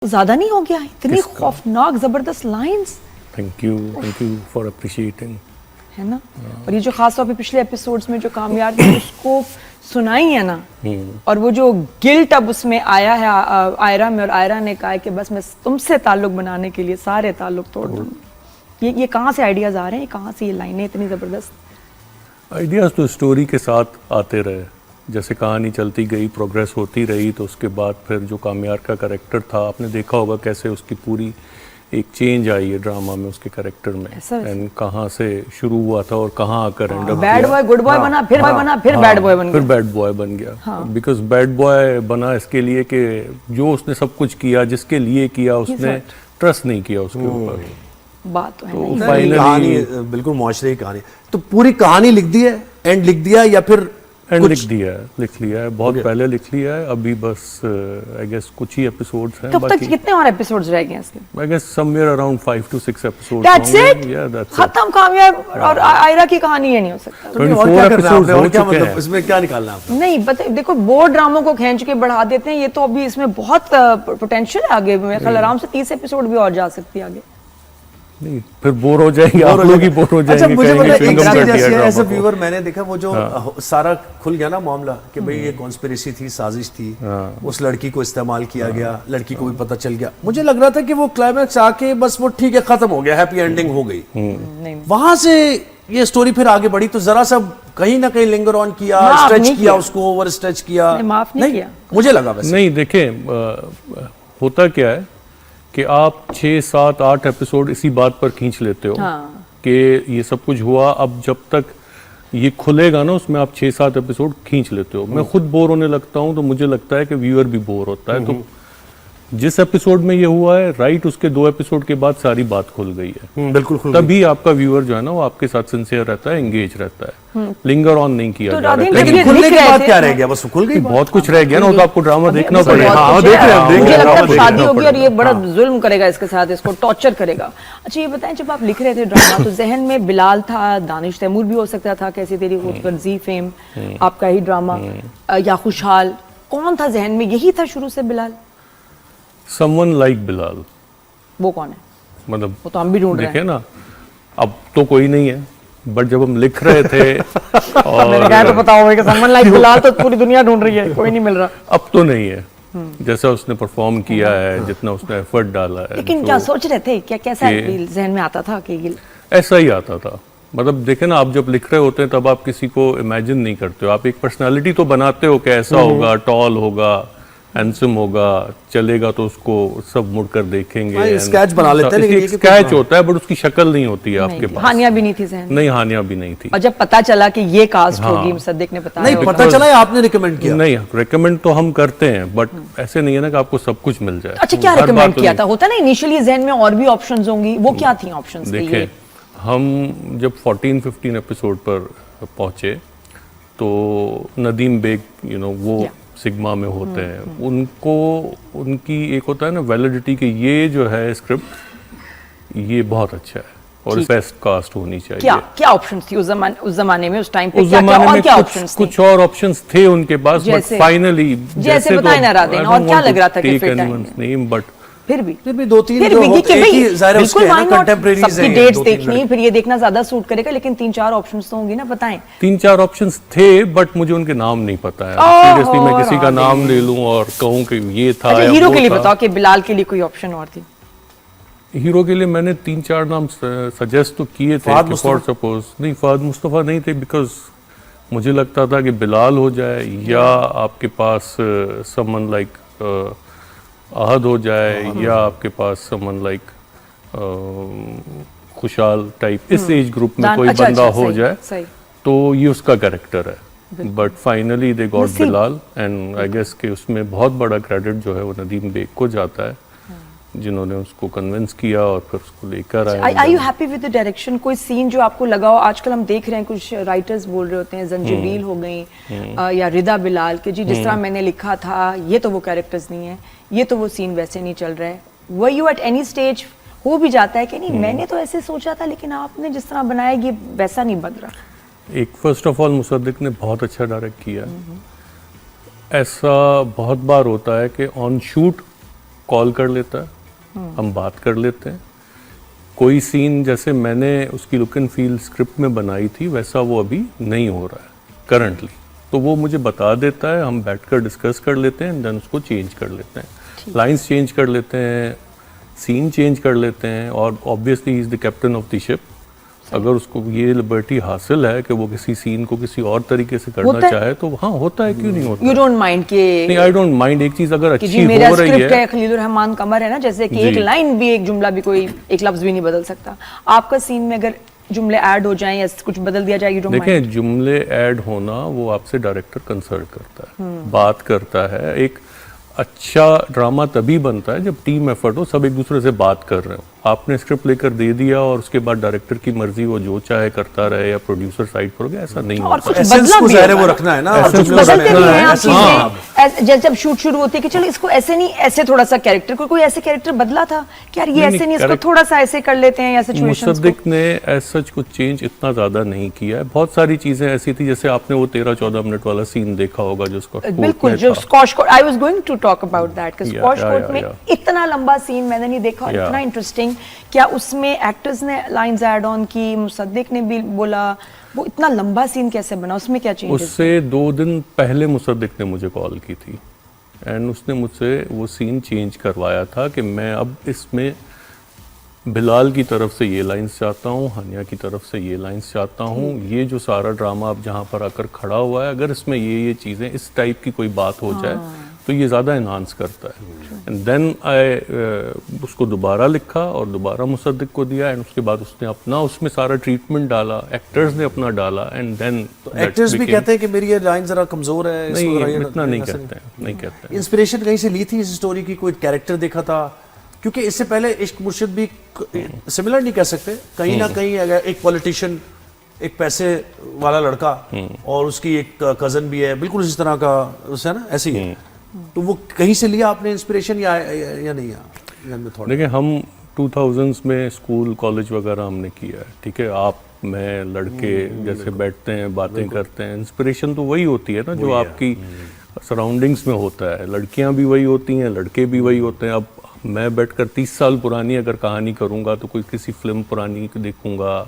ज्यादा नहीं हो गया? इतनी खौफनाक जबरदस्त lines. Thank you for appreciating, है ना। और ये जो खास तौर पे पिछले एपिसोड्स में जो कामयाब ने उसको सुनाई है ना, और वो जो गिल्ट अब उसमें आया है आयरा में, और आयरा ने कहा है कि बस मैं तुमसे ताल्लुक बनाने के लिए सारे ताल्लुक तोड़ दूंगी। ये कहाँ से आइडियाज आ रहे हैं? कहाँ से ये लाइनें इतनी जबरदस्त? आइडियाज तो स्टोरी के साथ आते रहे, जैसे कहानी चलती गई, प्रोग्रेस होती रही, तो उसके बाद फिर जो कामयार का कैरेक्टर था, आपने देखा होगा कैसे उसकी पूरी एक चेंज आई है ड्रामा में, उसके कैरेक्टर में, एंड कहाँ से शुरू हुआ था और कहाँ आकर and up bad boy good boy बना, फिर बना, फिर बैड बॉय बन गया, फिर बैड बॉय बन गया। बिकॉज बैड बॉय बना इसके लिए कि जो उसने सब कुछ किया, जिसके लिए किया, उसने ट्रस्ट नहीं किया उसके ऊपर। बात तो है तो नहीं। फाइनली कहानी बिल्कुल मुआशरे की कहानी। तो पूरी कहानी लिख दी है, एंड लिख दिया, या फिर एंड लिख लिया है बहुत पहले लिख लिया है। अभी बस आई गेस कुछ ही एपिसोड्स हैं कब तक कितने और एपिसोड्स रह गए इसके? I guess somewhere around 5 to 6 episodes. That's it, या दैट्स खत्म, कामयाब और आयरा की कहानी ये नहीं हो सकता। 24 एपिसोड्स हो चुके मतलब हैं। इसमें क्या निकालना है? नहीं देखो, बोर्ड ड्रामों को खींच के बढ़ा देते हैं, ये तो अभी इसमें बहुत पोटेंशियल है आगे। मेरे ख्याल आराम से 30 एपिसोड भी और जा सकती है आगे। नहीं, फिर बोर हो जाएंगे, आप लोग ही बोर हो अच्छा, जाएंगे। मुझे कहेंगे पता है, chewing एक gum चीज कर दिया ऐसी है, drama ऐसे को। व्यूअर मैंने देखा, वो जो सारा खुल गया ना मामला कि भाई ये कॉन्स्पिरेसी थी, साजिश थी, उस लड़की को इस्तेमाल किया गया, लड़की को भी पता चल गया। मुझे लग रहा था कि वो क्लाइमैक्स आके बस वो ठीक है, खत्म हो गया, हैप्पी एंडिंग हो गई। वहां से ये स्टोरी फिर आगे बढ़ी, तो जरा सा कहीं ना कहीं लिंगर ऑन किया, स्ट्रेच किया उसको, ओवर स्ट्रेच किया, माफ नहीं किया, मुझे लगा वैसे। नहीं, देखें होता क्या है कि आप 6, 7, 8 एपिसोड इसी बात पर खींच लेते हो कि ये सब कुछ हुआ। अब जब तक ये खुलेगा ना, उसमें आप 6, 7 एपिसोड खींच लेते हो। मैं खुद बोर होने लगता हूँ, तो मुझे लगता है कि व्यूअर भी बोर होता है। तो जिस एपिसोड में ये हुआ है, राइट उसके 2 एपिसोड के बाद सारी बात खुल गई है। बिल्कुल खुल तभी आपका व्यूअर जो है ना, वो आपके साथ सिंसियर रहता है, एंगेज रहता है, लिंगर ऑन नहीं किया जा रहा है। लेकिन खुलने के बाद क्या रह गया? बस खुल गई, बहुत कुछ रह गया ना, तो आपको ड्रामा देखना पड़ेगा। हाँ, देख रहे हैं, मुझे लगता है शादी होगी और ये बड़ा जुल्म करेगा इसके साथ, इसको टॉर्चर करेगा। अच्छा ये बताएं, जब आप लिख रहे थे ड्रामा, तो जहन में बिलाल था, दानिश तैमूर भी हो सकता था, कैसी तेरी खुदगर्जी फेम, आपका ही ड्रामा, या खुशहाल, कौन था जहन में? यही था शुरू से बिलाल? Someone like Bilal. वो कौन है? मतलब वो तो हम भी ढूंढ रहे हैं। देखे ना, अब तो कोई नहीं है, बट जब हम लिख रहे थे और मैंने कहा तो पता होगा कि समवन लाइक बिलाल तो पूरी दुनिया ढूंढ रही है, कोई नहीं मिल रहा। अब तो नहीं है। जैसा उसने परफॉर्म किया है, जितना उसने एफर्ट डाला है, लेकिन क्या सोच रहे थे, क्या कैसा जहन में आता था कि ये ऐसा ही आता था। मतलब देखे ना, आप जब लिख रहे होते हैं तब आप किसी को इमेजिन नहीं करते हो, आप एक पर्सनालिटी तो बनाते हो कि ऐसा होगा, टॉल होगा, हैंडसम होगा, चलेगा तो उसको सब मुड़कर देखेंगे, स्केच बना लेते हैं। एक स्केच होता है, बट उसकी शक्ल नहीं होती है आपके पास। हानिया भी नहीं थी जहन? नहीं, हानिया भी नहीं थी। और जब पता चला कि ये कास्ट होगी, मुसद्दिक ने बताया? नहीं पता चला या आपने रिकमेंड किया? नहीं, रिकमेंड तो हम करते हैं, बट ऐसे नहीं है ना कि आपको सब कुछ मिल जाए। अच्छा, क्या रिकमेंड किया था? होता ना इनिशियली जहन में और भी ऑप्शंस होंगी, वो क्या थी ऑप्शंस? देखिए, हम जब 14-15 एपिसोड पर पहुंचे, तो नदीम बेग वो सिग्मा में होते हैं, उनको उनकी एक होता है ना वैलिडिटी कि ये जो है स्क्रिप्ट ये बहुत अच्छा है और बेस्ट कास्ट होनी चाहिए। क्या ऑप्शंस थी उस जमाने में, उस टाइम पे? उस जमाने में कुछ और ऑप्शंस थे उनके पास, बट फाइनली जैसे बताए ना राधे, और क्या लग रहा था कि फिट टाइम, बट फिर भी 2-3 जो होते हैं कि ज़ाहिर है उसके ना कंटेम्परेरीज हैं, सबकी डेट्स देखनी, फिर ये देखना ज्यादा सूट करेगा, लेकिन 3-4 ऑप्शंस तो होंगी ना, बताएं। 3-4 ऑप्शंस थे, बट मुझे उनके नाम नहीं पता है। सीरियसली मैं किसी का नाम ले लूं और कहूं कि ये था। अच्छा, हीरो के लिए बताओ कि बिलाल के लिए कोई ऑप्शन और थी? हीरो के लिए मैंने 3-4 नाम सजेस्ट तो किए थे, फॉर सपोज। नहीं, फहद मुस्तफा नहीं थे, बिकॉज मुझे लगता था कि बिलाल हो जाए, या आपके पास समवन लाइक अहद हो जाए, या आपके पास समवन लाइक खुशहाल टाइप, इस एज ग्रुप में कोई बंदा हो जाए, तो ये उसका कैरेक्टर है। But finally they got Bilal, and I guess कि उसमें बहुत बड़ा क्रेडिट जो है वो नदीम बेग को जाता है, जिन्होंने उसको कन्विंस किया और फिर उसको लेकर आए। Are you happy with the direction? कोई सीन जो आपको लगा हो? आजकल हम देख रहे हैं कुछ राइटर्स बोल रहे होते हैं, जंजीबील हो गई या रिदा बिलाल, कि जी जिस तरह मैंने लिखा था ये तो वो कैरेक्टर्स नहीं है, ये तो वो सीन वैसे नहीं चल रहा है। Were you at any stage हो भी जाता है कि नहीं मैंने तो ऐसे सोचा था, लेकिन आपने जिस तरह बनाया ये वैसा नहीं बन रहा? एक फर्स्ट ऑफ ऑल मुसद्दिक ने बहुत अच्छा डायरेक्ट किया। ऐसा बहुत बार होता है कि ऑन शूट कॉल कर लेता है, हम बात कर लेते हैं। कोई सीन जैसे मैंने उसकी लुक एंड फील स्क्रिप्ट में बनाई थी वैसा वो अभी नहीं हो रहा है करंटली, तो वो मुझे बता देता है, हम बैठकर डिस्कस कर लेते हैं, देन उसको चेंज कर लेते हैं, लाइंस चेंज कर लेते हैं, सीन चेंज कर लेते हैं। और obviously he is the captain of the ship. अगर उसको ये लिबर्टी हासिल है कि वो किसी सीन को किसी और तरीके से करना चाहे तो हाँ होता है, क्यों नहीं होता। यू डोंट माइंड कि नहीं, आई डोंट माइंड। एक चीज अगर अच्छी मेरा हो रही स्क्रिप्ट है, है खलीलुर रहमान कमर है ना, जैसे कि एक लाइन भी, एक जुमला भी, कोई एक लफ्ज भी नहीं बदल सकता। आपका सीन में अगर जुमले ऐड हो जाएं या कुछ बदल दिया जाए, देखें जुमले ऐड होना वो आपसे डायरेक्टर कंसल्ट करता है, बात करता है। एक अच्छा ड्रामा तभी बनता है जब टीम एफर्ट हो, सब एक दूसरे से बात कर रहे हो। आपने स्क्रिप्ट लेकर दे दिया और उसके बाद डायरेक्टर की मर्जी वो जो चाहे करता रहे या प्रोड्यूसर साइड पर हो गया, ऐसा नहीं होता। एसेंस को ज़ाहिर है वो रखना है ना, और कुछ बदलते भी हैं आप चीजें। जैसे जब शूट शुरू होती है कि चलो इसको ऐसे नहीं, ऐसे थोड़ा सा कैरेक्टर, कोई ऐसे कैरेक्टर बदला था कि यार ये ऐसे नहीं, इसको थोड़ा सा ऐसे कर लेते हैं या सिचुएशंस को। मुसद्दिक ने एज सच कुछ चेंज इतना ज्यादा नहीं किया है। बहुत सारी चीजें ऐसी थी, जैसे आपने वो 13-14 मिनट वाला सीन देखा होगा जो उसका बिल्कुल, जो squash court, I was going to talk about that कि स्क्वॉश कोर्ट में इतना लंबा सीन मैंने नहीं देखा और इतना इंटरेस्टिंग। क्या उसमें एक्टर्स ने लाइंस ऐड ऑन की, मुसद्दिक ने भी बोला, वो इतना लंबा सीन कैसे बना, उसमें क्या चेंज? उससे 2 दिन पहले मुसद्दिक ने मुझे कॉल की थी एंड उसने मुझसे वो सीन चेंज करवाया था कि मैं अब इसमें बिलाल की तरफ से ये लाइंस चाहता हूँ, हानिया की तरफ से ये लाइंस चाहता हूँ, ये जो सारा ड्रामा अब जहाँ पर आकर खड़ा हुआ है, अगर इसमें ये चीज़ें इस टाइप की कोई बात हो जाए तो ये ज़्यादा इन्हांस करता है। एंड देन उसको दोबारा लिखा और दोबारा मुसद्दिक को दिया एंड उसके बाद उसने अपना उसमें सारा ट्रीटमेंट डाला, एक्टर्स ने अपना डाला एंड देन एक्टर्स भी कहते हैं कि मेरी ये लाइन जरा कमजोर है, नहीं इतना नहीं कहते हैं। इंस्पिरेशन कहीं से ली थी इस स्टोरी की, कोई कैरेक्टर देखा था? क्योंकि इससे पहले इश्क मुर्शिद भी सिमिलर नहीं कह सकते, कहीं ना कहीं अगर एक पॉलिटिशियन, एक पैसे वाला लड़का और उसकी एक कजन भी है बिल्कुल इसी तरह का, है ना, ऐसे ही। तो वो कहीं से लिया आपने इंस्पिरेशन या नहीं? देखिए हम 2000s में स्कूल कॉलेज वगैरह हमने किया है, ठीक है। आप मैं लड़के जैसे बैठते हैं बातें करते हैं, इंस्पिरेशन तो वही होती है ना जो आपकी सराउंडिंग्स में होता है। लड़कियां भी वही होती हैं, लड़के भी वही होते हैं। अब मैं बैठकर 30 साल पुरानी अगर कहानी करूंगा तो कोई किसी फिल्म पुरानी देखूंगा,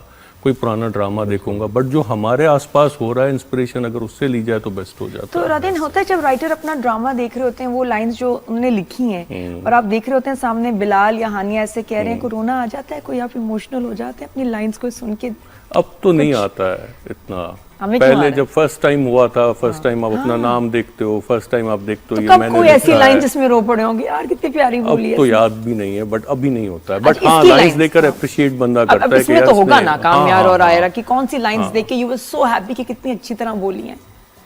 कोई पुराना ड्रामा देखूंगा, बट जो हमारे आसपास हो रहा है इंस्पिरेशन अगर उससे ली जाए तो बेस्ट हो जाता है। तो राधेन होता है जब राइटर अपना ड्रामा देख रहे होते हैं, वो लाइंस जो उन्होंने लिखी हैं और आप देख रहे होते हैं सामने बिलाल या हानिया ऐसे कह रहे हैं, कोरोना आ जाता है, कोई आप इमोशनल हो जाते हैं अपनी लाइंस को सुन के? अब तो नहीं आता है इतना, पहले जब फर्स्ट टाइम हुआ था, फर्स्ट टाइम आप अपना नाम देखते हो, फर्स्ट टाइम आप देखते हो तो ये मैंने कोई ऐसी लाइन जिसमें रो पड़े होंगे यार कितनी प्यारी बोली है, अब तो याद भी नहीं है, बट अभी नहीं होता है। बट हाँ लाइंस देखकर अप्रिशिएट बंदा करता है कि इसमें तो होगा ना कामयार और आयरा की कौन सी लाइंस देख के यू वर सो हैप्पी कि कितनी अच्छी तरह बोली हैं?